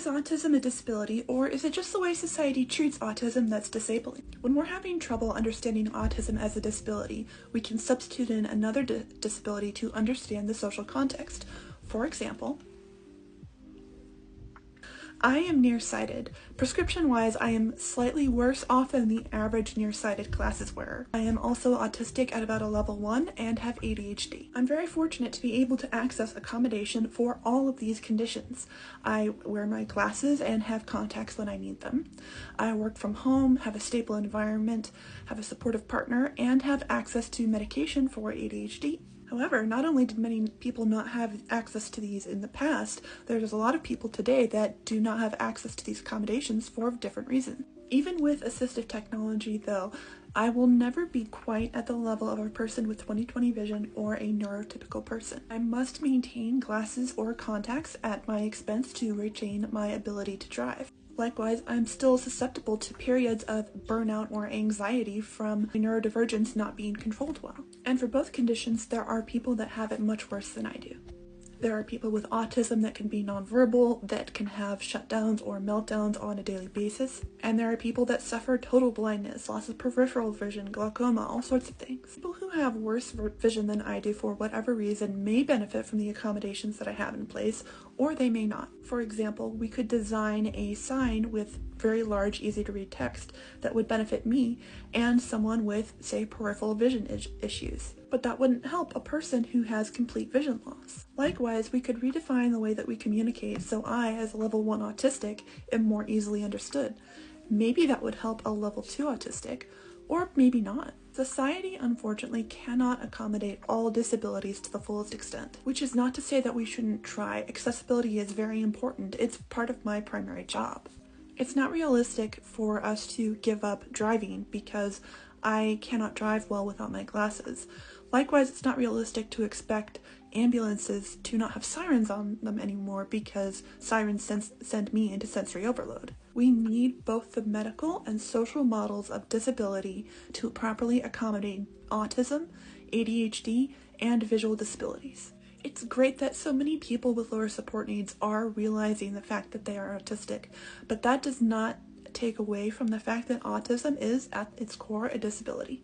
Is autism a disability, or is it just the way society treats autism that's disabling? When we're having trouble understanding autism as a disability, we can substitute in another disability to understand the social context. For example, I am nearsighted. Prescription-wise, I am slightly worse off than the average nearsighted glasses wearer. I am also autistic at about a level 1 and have ADHD. I'm very fortunate to be able to access accommodation for all of these conditions. I wear my glasses and have contacts when I need them. I work from home, have a stable environment, have a supportive partner, and have access to medication for ADHD. However, not only did many people not have access to these in the past, there's a lot of people today that do not have access to these accommodations for different reasons. Even with assistive technology, though, I will never be quite at the level of a person with 20/20 vision or a neurotypical person. I must maintain glasses or contacts at my expense to retain my ability to drive. Likewise, I'm still susceptible to periods of burnout or anxiety from neurodivergence not being controlled well. And for both conditions, there are people that have it much worse than I do. There are people with autism that can be nonverbal, that can have shutdowns or meltdowns on a daily basis, and there are people that suffer total blindness, loss of peripheral vision, glaucoma, all sorts of things. People who have worse vision than I do for whatever reason may benefit from the accommodations that I have in place, or they may not. For example, we could design a sign with very large, easy-to-read text that would benefit me and someone with, say, peripheral vision issues. But that wouldn't help a person who has complete vision loss. Likewise, we could redefine the way that we communicate so I, as a level 1 autistic, am more easily understood. Maybe that would help a level 2 autistic, or maybe not. Society, unfortunately, cannot accommodate all disabilities to the fullest extent, which is not to say that we shouldn't try. Accessibility is very important. It's part of my primary job. It's not realistic for us to give up driving because I cannot drive well without my glasses. Likewise, it's not realistic to expect ambulances to not have sirens on them anymore because sirens send me into sensory overload. We need both the medical and social models of disability to properly accommodate autism, ADHD, and visual disabilities. It's great that so many people with lower support needs are realizing the fact that they are autistic, but that does not take away from the fact that autism is, at its core, a disability.